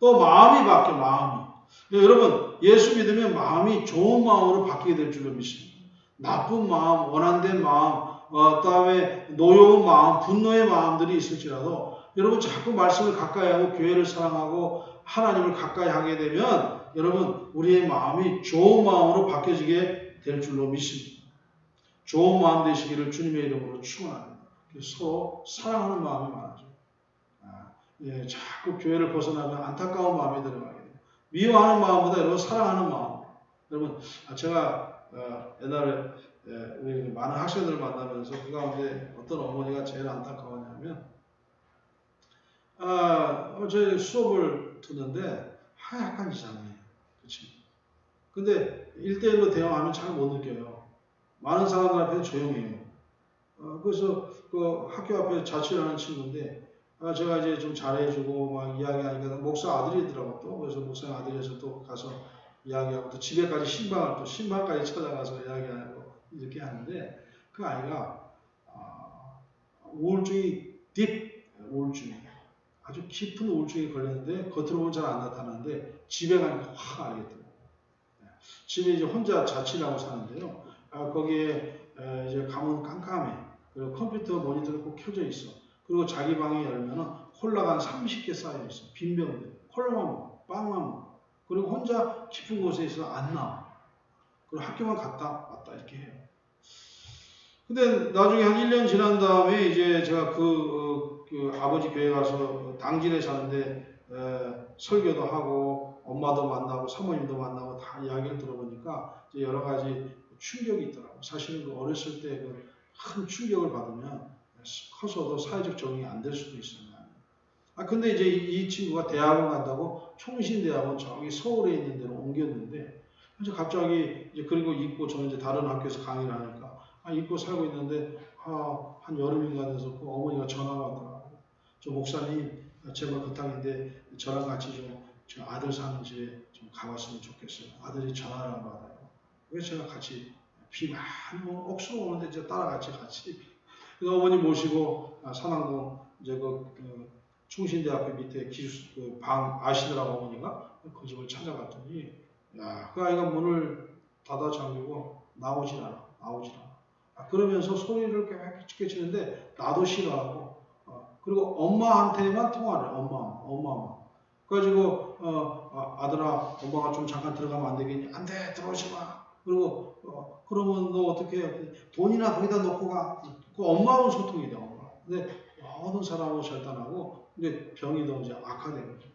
[SPEAKER 1] 또 마음이 바뀌어 마음이. 여러분 예수 믿으면 마음이 좋은 마음으로 바뀌게 될 줄로 믿습니다. 나쁜 마음, 원한된 마음, 그다음에 노여운 마음, 분노의 마음들이 있을지라도 여러분 자꾸 말씀을 가까이 하고 교회를 사랑하고 하나님을 가까이 하게 되면 여러분 우리의 마음이 좋은 마음으로 바뀌어지게 될 줄로 믿습니다. 좋은 마음 되시기를 주님의 이름으로 축원합니다. 서로 사랑하는 마음이 많아져요. 자꾸 교회를 벗어나면 안타까운 마음이 들어가게 돼요. 미워하는 마음보다 여러분 사랑하는 마음. 여러분 제가 옛날에 우리 많은 학생들을 만나면서 그 가운데 어떤 어머니가 제일 안타까웠냐면 저희 수업을 듣는데 약간 이상해요. 그치? 근데 1대1로 대화하면 잘 못 느껴요. 많은 사람들 앞에서 조용해요. 그래서 그 학교 앞에 자취를 하는 친구인데 제가 이제 좀 잘해주고 막 이야기하니까 목사 아들이더라고 또. 그래서 목사 아들이어서 또 가서 이야기하고 또 집에까지 신방까지 찾아가서 이야기하고 이렇게 하는데 그 아이가 우울증이 우울증이에요. 아주 깊은 우울증이 걸렸는데 겉으로 보면 잘 안 나타나는데 집에 가니까 확 알겠더라고요. 집에 이제 혼자 자취를 하고 사는데요. 거기에 이제 가면 깜깜해. 그리고 컴퓨터 모니터가 꼭 켜져 있어. 그리고 자기 방에 열면은 콜라가 한 30개 쌓여 있어. 빈병들. 콜라만 먹어. 빵만 먹어. 그리고 혼자 깊은 곳에 있어 안 나와. 그리고 학교만 갔다 왔다 이렇게 해요. 근데 나중에 한 1년 지난 다음에 이제 제가 그 아버지 교회 가서 당진에 사는데 설교도 하고 엄마도 만나고 사모님도 만나고 다 이야기를 들어보니까 이제 여러 가지 충격이 있더라고요. 사실은 그 어렸을 때 그 큰 충격을 받으면 커서도 사회적 적응이 안 될 수도 있어요. 근데 이제 이 친구가 대학원 간다고 총신대학원 저기 서울에 있는 데로 옮겼는데 이제 갑자기 이제 그리고 잊고 저는 이제 다른 학교에서 강의를 하니까 잊고 살고 있는데 한 여름인가 돼서 그 어머니가 전화가 왔더라고요. 저 목사님 제발 부탁인데 저랑 같이 좀 저 아들 사는 집에 좀 가봤으면 좋겠어요. 아들이 전화를 안 받아요. 그래서 제가 같이 비 많이 억수로 오는데 이제 따라같이 그 어머니 모시고 산안동 이제 그 충신대학교 밑에 그 방 아시더라고 어머니가 그 집을 찾아갔더니 그 아이가 문을 닫아 잠그고 나오질 않아. 그러면서 소리를 깨치는데 나도 싫어하고 그리고 엄마한테만 통화를 해. 엄마만. 그래가지고 아들아 엄마가 좀 잠깐 들어가면 안 되겠니? 안 돼 들어오지 마. 그리고 그러면 너 어떻게 해? 돈이나 거기다 놓고 가. 그 엄마하고는 소통이 돼. 엄마. 근데 모든 사람하고 절단하고 근데 병이 더 이제 악화된 거죠.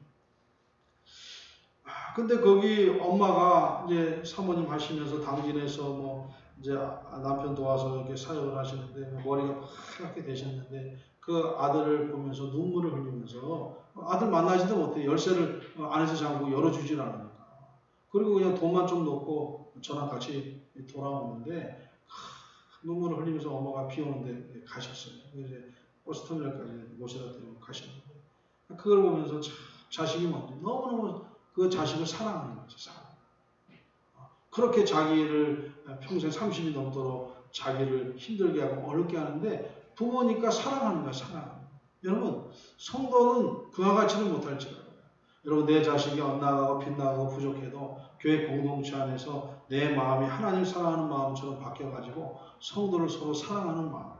[SPEAKER 1] 근데 거기 엄마가 이제 사모님 하시면서 당진에서 뭐 이제 남편 도와서 이렇게 사역을 하시는데 머리가 파랗게 되셨는데 그 아들을 보면서 눈물을 흘리면서 아들 만나지도 못해. 열쇠를 안에서 잠그고 열어주질 않으니까. 그리고 그냥 돈만 좀 넣고 저랑 같이 돌아오는데 눈물을 흘리면서 엄마가 비 오는데 가셨어요. 이제 버스터미널까지 모셔다 드리고 가셨는데 그걸 보면서 자식이 먼저 너무너무 그 자식을 사랑하는 거죠. 그렇게 자기를 평생 30이 넘도록 자기를 힘들게 하고 어렵게 하는데 부모니까 사랑하는 거야. 사랑하는 거야. 여러분 성도는 그와 같이는 못할지라도 여러분 내 자식이 엇나가고 빗나가고 부족해도 교회 공동체 안에서 내 마음이 하나님 사랑하는 마음처럼 바뀌어가지고 성도를 서로 사랑하는 마음,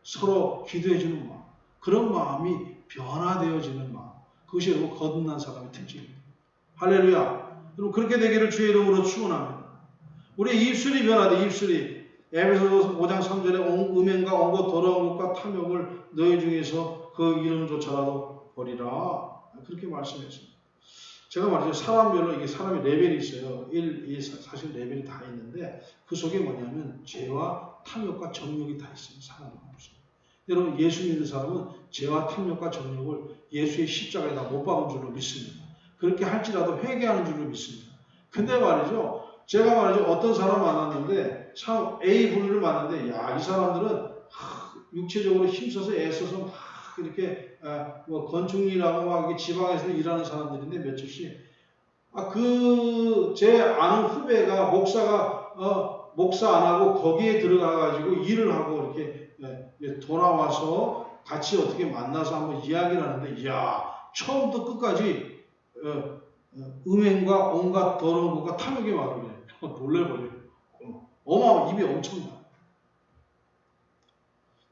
[SPEAKER 1] 서로 기도해주는 마음, 그런 마음이 변화되어지는 마음, 그것이 여러분 거듭난 사람의 특징입니다. 할렐루야. 여러분 그렇게 되기를 주의 이름으로 축원합니다. 우리 입술이 변화돼. 입술이 에베소서 5장 3절에 음행과 언고 더러운 것과 탐욕을 너희 중에서 그 이름조차라도 버리라. 그렇게 말씀했습니다. 제가 말이죠. 사람별로 이게 사람이 레벨이 있어요. 1, 2, 사실 레벨이 다 있는데 그 속에 뭐냐면 죄와 탐욕과 정욕이 다 있어요. 사람 마음속에. 여러분 예수 믿는 사람은 죄와 탐욕과 정욕을 예수의 십자가에다 못 박은 줄로 믿습니다. 그렇게 할지라도 회개하는 줄로 믿습니다. 근데 말이죠. 제가 말이죠. 어떤 사람 만났는데 참 A 분을 만났는데 야, 이 사람들은 육체적으로 힘써서 애써서 막 이렇게 뭐 건축일하고 막 이렇게 지방에서 일하는 사람들인데 며칠씩 제 아는 후배가 목사 안 하고 거기에 들어가 가지고 일을 하고 이렇게 돌아와서 같이 어떻게 만나서 한번 이야기를 하는데 이야, 처음부터 끝까지 음행과 온갖 더러운 것과 탐욕에 막으래. 놀래버려요. 어마어마 입이 엄청나.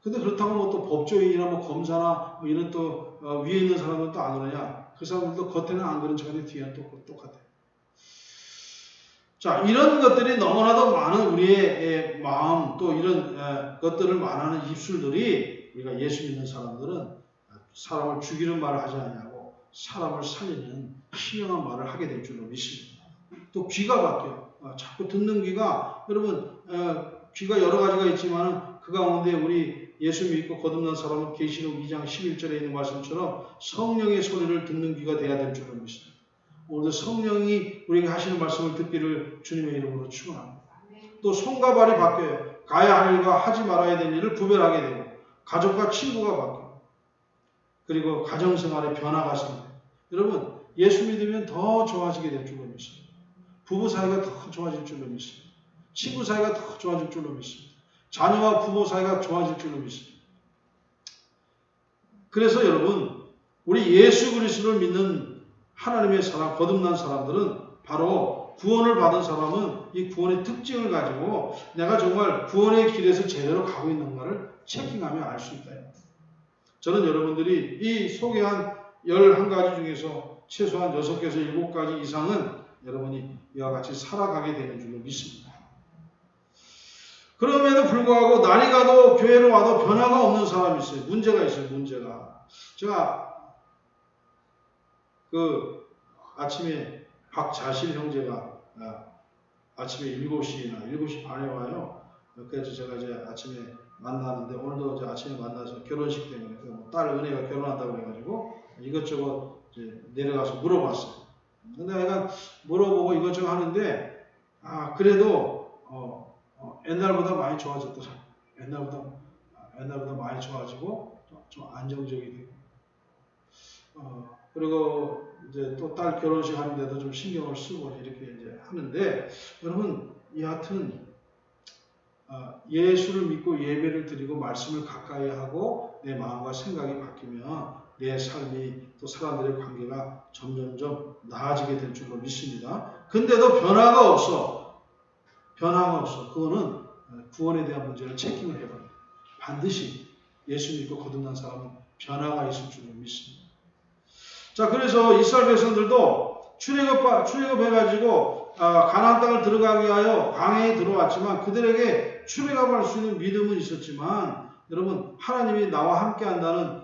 [SPEAKER 1] 근데 그렇다고 뭐 또 법조인이나 뭐 검사나 뭐 이런 또 위에 있는 사람은 또 안 그러냐? 그 사람들도 겉에는 안 그런 척하는데 뒤에는 또 똑같아. 자, 이런 것들이 너무나도 많은 우리의 마음 또 이런 것들을 말하는 입술들이 우리가 예수 믿는 사람들은 사람을 죽이는 말을 하지 않냐고 사람을 살리는 희명한 말을 하게 될 줄로 믿습니다. 또 귀가 바뀌어요. 자꾸 듣는 귀가 여러분 귀가 여러 가지가 있지만 그 가운데 우리 예수 믿고 거듭난 사람은 계시록 2장 11절에 있는 말씀처럼 성령의 소리를 듣는 귀가 돼야 될 줄로 믿습니다. 오늘도 성령이 우리에게 하시는 말씀을 듣기를 주님의 이름으로 축원합니다. 또 손과 발이 바뀌어요. 가야 할 일과 하지 말아야 될 일을 구별하게 되고 가족과 친구가 바뀌어요. 그리고 가정생활의 변화가 생겨요. 여러분 예수 믿으면 더 좋아지게 될 줄로 믿습니다. 부부 사이가 더 좋아질 줄로 믿습니다. 친구 사이가 더 좋아질 줄로 믿습니다. 자녀와 부모 사이가 좋아질 줄로 믿습니다. 그래서 여러분 우리 예수 그리스도를 믿는 하나님의 사람, 거듭난 사람들은 바로 구원을 받은 사람은 이 구원의 특징을 가지고 내가 정말 구원의 길에서 제대로 가고 있는가를 체킹하며 알 수 있다. 저는 여러분들이 이 소개한 11가지 중에서 최소한 6개에서 7가지 이상은 여러분이 이와 같이 살아가게 되는 줄로 믿습니다. 그럼에도 불구하고 날이 가도 교회로 와도 변화가 없는 사람이 있어요. 문제가 있어요. 문제가. 제가 아침에 박자실 형제가 아침에 7시나 7시 반에 와요. 그래서 제가 이제 아침에 만나는데 오늘도 이제 아침에 만나서 결혼식 때문에 딸 은혜가 결혼한다고 해가지고 이것저것 이제 내려가서 물어봤어요. 근데 내가 물어보고 이것저것 하는데 그래도 옛날보다 많이 좋아졌더라고요. 옛날보다 많이 좋아지고 좀 안정적이 되고 그리고 이제 또 딸 결혼식 하는데도 좀 신경을 쓰고 이렇게 이제 하는데 여러분 여하튼 예수를 믿고 예배를 드리고 말씀을 가까이 하고 내 마음과 생각이 바뀌면 내 삶이 또 사람들의 관계가 점점점 나아지게 될 줄로 믿습니다. 근데도 변화가 없어. 그거는 구원에 대한 문제를 체킹을 해봐요. 반드시 예수 믿고 거듭난 사람은 변화가 있을 줄로 믿습니다. 자, 그래서 이스라엘 백성들도 출애굽해가지고 가나안 땅을 들어가기 위하여 광야에 들어왔지만 그들에게 출애굽할 수 있는 믿음은 있었지만 여러분 하나님이 나와 함께한다는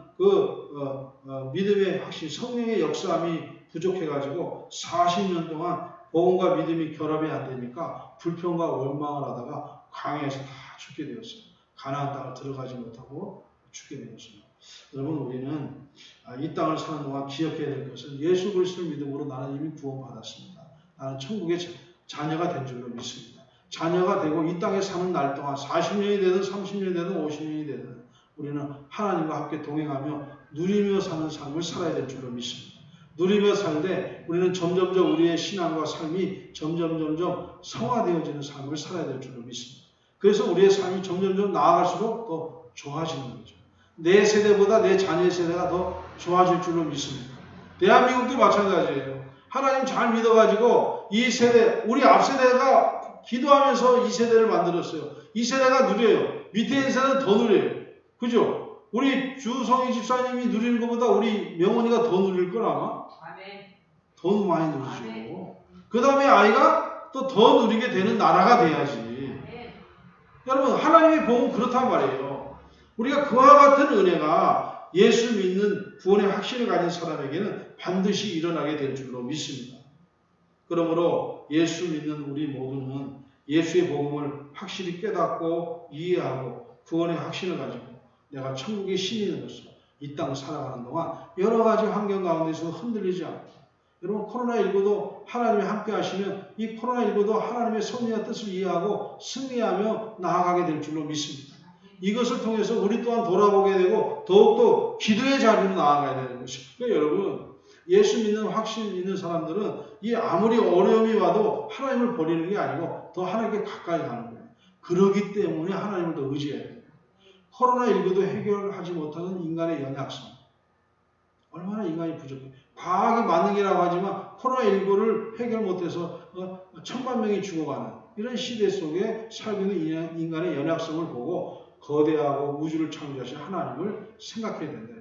[SPEAKER 1] 믿음의 확신, 성령의 역사함이 부족해가지고 40년 동안 복음과 믿음이 결합이 안 되니까 불평과 원망을 하다가 광야에서 다 죽게 되었어요. 가나안 땅을 들어가지 못하고 죽게 되었습니다. 여러분 우리는 이 땅을 사는 동안 기억해야 될 것은 예수 그리스도를 믿음으로 나는 이미 구원받았습니다. 나는 천국의 자녀가 된 줄로 믿습니다. 자녀가 되고 이 땅에 사는 날 동안 40년이 되든 30년이 되든 50년이 되든 우리는 하나님과 함께 동행하며 누리며 사는 삶을 살아야 될 줄로 믿습니다. 누리며 살되 우리는 점점점 우리의 신앙과 삶이 점점 성화되어지는 삶을 살아야 될 줄로 믿습니다. 그래서 우리의 삶이 점점점 나아갈수록 더 좋아지는 거죠. 내 세대보다 내 자녀의 세대가 더 좋아질 줄로 믿습니다. 대한민국도 마찬가지예요. 하나님 잘 믿어가지고 이 세대, 우리 앞 세대가 기도하면서 이 세대를 만들었어요. 이 세대가 누려요. 밑에 있는 세대는 더 누려요. 그죠? 우리 주성희 집사님이 누리는 것보다 우리 명원이가 더 누릴 걸 아마? 더 많이 누리죠. 그 다음에 아이가 또 더 누리게 되는 나라가 돼야지. 여러분 하나님의 복은 그렇단 말이에요. 우리가 그와 같은 은혜가 예수 믿는 구원의 확신을 가진 사람에게는 반드시 일어나게 될 줄로 믿습니다. 그러므로 예수 믿는 우리 모두는 예수의 복음을 확실히 깨닫고 이해하고 구원의 확신을 가지고 내가 천국의 시민으로서 이 땅을 살아가는 동안 여러 가지 환경 가운데서 흔들리지 않고 여러분 코로나19도 하나님이 함께 하시면 이 코로나19도 하나님의 섭리와 뜻을 이해하고 승리하며 나아가게 될 줄로 믿습니다. 이것을 통해서 우리 또한 돌아보게 되고 더욱더 기도의 자리로 나아가야 되는 것입니다. 그러니까 여러분 예수 믿는 확신 있는 사람들은 이 아무리 어려움이 와도 하나님을 버리는 게 아니고 더 하나님께 가까이 가는 거예요. 그러기 때문에 하나님을 더 의지해야 돼요. 코로나19도 해결하지 못하는 인간의 연약성. 얼마나 인간이 부족해. 과학이 맞는 게라고 하지만 코로나19를 해결 못해서 1000만 명이 죽어가는 이런 시대 속에 살고 있는 인간의 연약성을 보고 거대하고 우주를 창조하신 하나님을 생각해야 된다.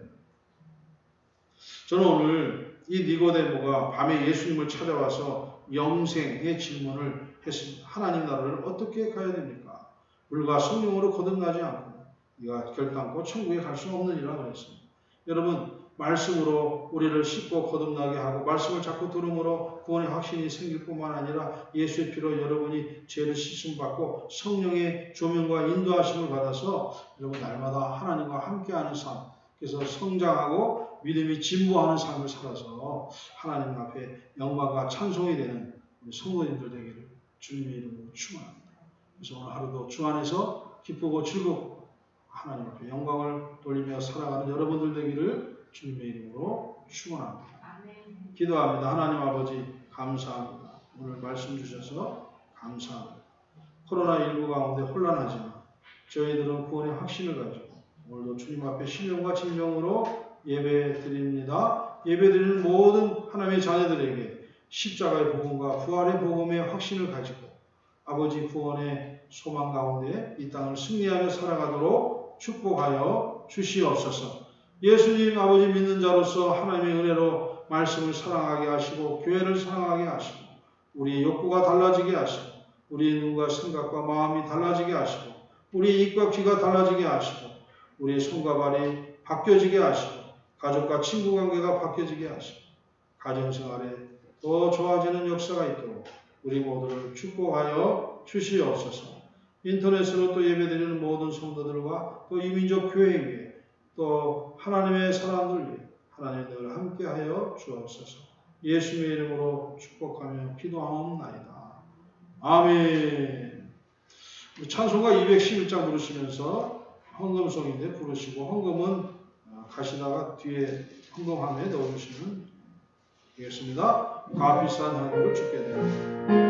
[SPEAKER 1] 저는 오늘 이 니고데모가 밤에 예수님을 찾아와서 영생의 질문을 했습니다. 하나님 나라를 어떻게 가야 됩니까? 물과 성령으로 거듭나지 않고 네가 결단코 천국에 갈 수 없느니라 그랬습니다. 여러분 말씀으로 우리를 씻고 거듭나게 하고 말씀을 자꾸 들음으로 구원의 확신이 생길 뿐만 아니라 예수의 피로 여러분이 죄를 씻음받고 성령의 조명과 인도하심을 받아서 여러분 날마다 하나님과 함께하는 삶, 그래서 성장하고 믿음이 진보하는 삶을 살아서 하나님 앞에 영광과 찬송이 되는 우리 성도님들 되기를 주님의 이름으로 축원합니다. 그래서 오늘 하루도 주 안에서 기쁘고 즐겁고 하나님 앞에 영광을 돌리며 살아가는 여러분들 되기를 주님의 이름으로 축원합니다. 기도합니다. 하나님 아버지 감사합니다. 오늘 말씀 주셔서 감사합니다. 코로나19 가운데 혼란하지만 저희들은 구원의 확신을 가지고 오늘도 주님 앞에 신령과 진정으로 예배 드립니다. 예배 드리는 모든 하나님의 자녀들에게 십자가의 복음과 부활의 복음의 확신을 가지고 아버지 구원의 소망 가운데 이 땅을 승리하며 살아가도록 축복하여 주시옵소서. 예수님 아버지 믿는 자로서 하나님의 은혜로 말씀을 사랑하게 하시고 교회를 사랑하게 하시고 우리의 욕구가 달라지게 하시고 우리의 눈과 생각과 마음이 달라지게 하시고 우리의 입과 귀가 달라지게 하시고 우리의 손과 발이 바뀌어지게 하시고 가족과 친구 관계가 바뀌어지게 하시고 가정생활에 더 좋아지는 역사가 있도록 우리 모두를 축복하여 주시옵소서. 인터넷으로 또 예배드리는 모든 성도들과 또 이민족 교회 위에 또 하나님의 사람들 위해 하나님 늘 함께하여 주옵소서. 예수님의 이름으로 축복하며 기도하옵나이다. 아멘. 찬송가 211장 부르시면서 헌금송인데 부르시고 헌금은 가시다가 뒤에 헌금함에 넣어주시면 되겠습니다. 값비싼 헌금을 주게 됩니다.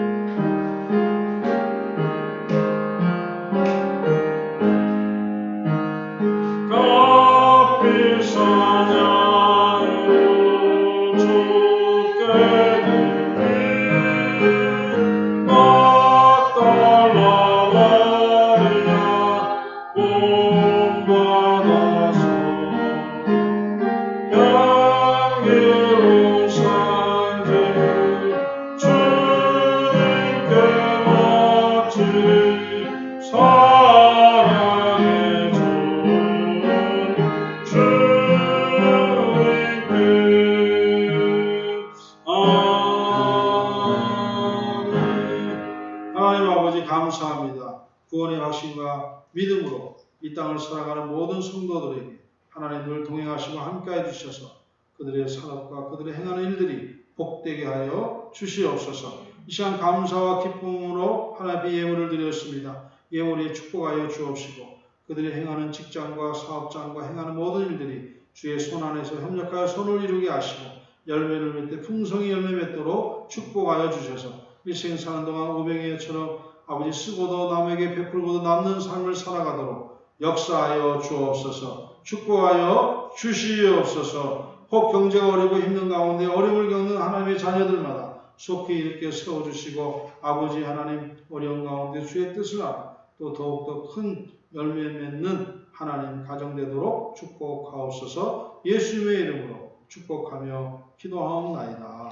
[SPEAKER 1] 믿음으로 이 땅을 살아가는 모든 성도들에게 하나님 늘 동행하시고 함께해 주셔서 그들의 산업과 그들의 행하는 일들이 복되게 하여 주시옵소서. 이 시간 감사와 기쁨으로 하나님의 예물을 드렸습니다. 예물에 축복하여 주옵시고 그들이 행하는 직장과 사업장과 행하는 모든 일들이 주의 손 안에서 협력하여 손을 이루게 하시고 열매를 맺되 풍성히 열매 맺도록 축복하여 주셔서 일생 사는 동안 오병이어처럼 아버지 쓰고도 남에게 베풀고도 남는 삶을 살아가도록 역사하여 주옵소서. 축복하여 주시옵소서. 혹 경제가 어렵고 힘든 가운데 어려움을 겪는 하나님의 자녀들마다 속히 이렇게 세워주시고 아버지 하나님 어려운 가운데 주의 뜻을 알아 또 더욱더 큰 열매 맺는 하나님 가정되도록 축복하옵소서. 예수님의 이름으로 축복하며 기도하옵나이다.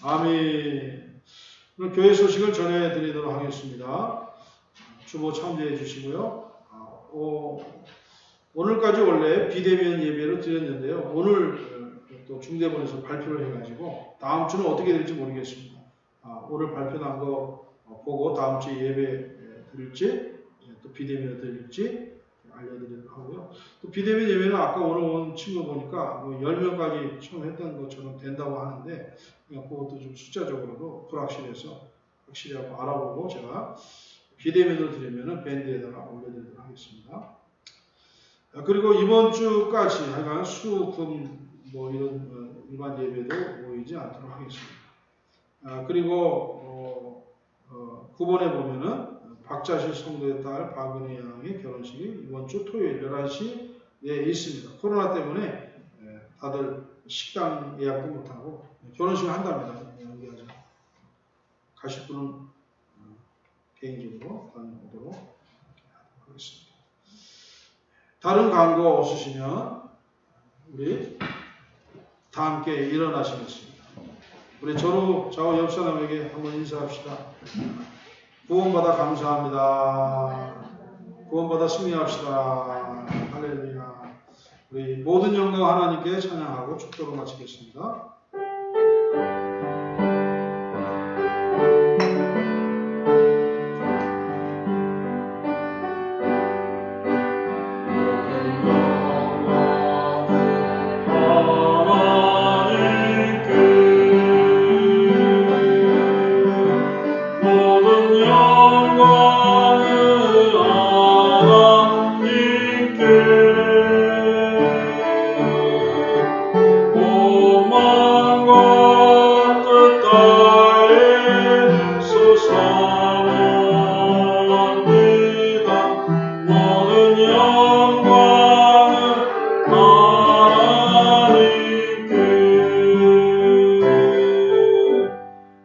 [SPEAKER 1] 아멘. 오늘 교회 소식을 전해드리도록 하겠습니다. 주보 참조해 주시고요. 오늘까지 원래 비대면 예배로 드렸는데요. 오늘 또 중대본에서 발표를 해가지고 다음 주는 어떻게 될지 모르겠습니다. 오늘 발표한 거 보고 다음 주에 예배 드릴지 또 비대면으로 드릴지 알려드리도록 하고요. 또 비대면 예배는 아까 오늘 온 친구 보니까 뭐 10명까지 처음 했던 것처럼 된다고 하는데 그것도 좀 숫자적으로도 불확실해서 확실히 한번 알아보고 제가 비대면으로 드리면은 밴드에다가 올려드리도록 하겠습니다. 그리고 이번 주까지 하여간 수, 금, 뭐 이런 일반 예배도 모이지 않도록 하겠습니다. 그리고 9번에 보면은 박자실 성도의 딸 박은희 양의 결혼식이 이번 주 토요일 11시에 있습니다. 코로나 때문에 다들 식당 예약도 못하고 결혼식을 한답니다. 연기하자. 가실 분은 개인적으로 다녀오도록 하겠습니다. 다른 광고 없으시면 우리 다 함께 일어나시겠습니다. 우리 좌우 옆 사람에게 한번 인사합시다. 구원받아 감사합니다. 구원받아 승리합시다. 할렐루야. 우리 모든 영광 하나님께 찬양하고 축도로 마치겠습니다.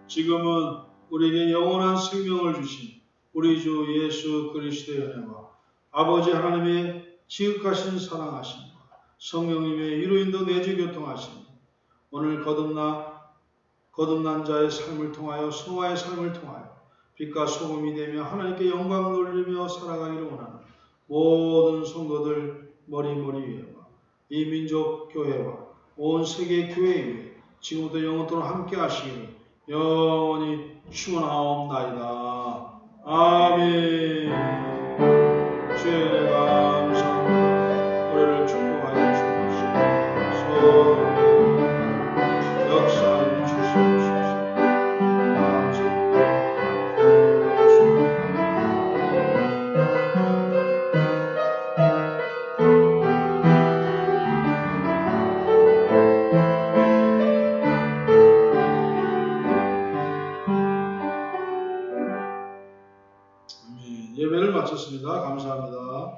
[SPEAKER 1] 지금은 우리에게 영원한 생명을 주신 우리 주 예수 그리스도의 은혜와 아버지 하나님의 지극하신 사랑하심과 성령님의 이루인도 내주 교통하심 오늘 거듭난 자의 삶을 통하여 성화의 삶을 통하여 빛과 소금이 되며 하나님께 영광 돌리며 살아가기를 원하는 모든 성도들 머리머리 위에와 이 민족 교회와 온 세계 교회 위에 지금부터 영원토록 함께 하시기를 영원히 축원하옵나이다. 아멘. 주의 은혜 감사합니다. 우리를 축복하여 주옵소서. 역사하여 주시옵소서. 예배를 마쳤습니다. 감사합니다.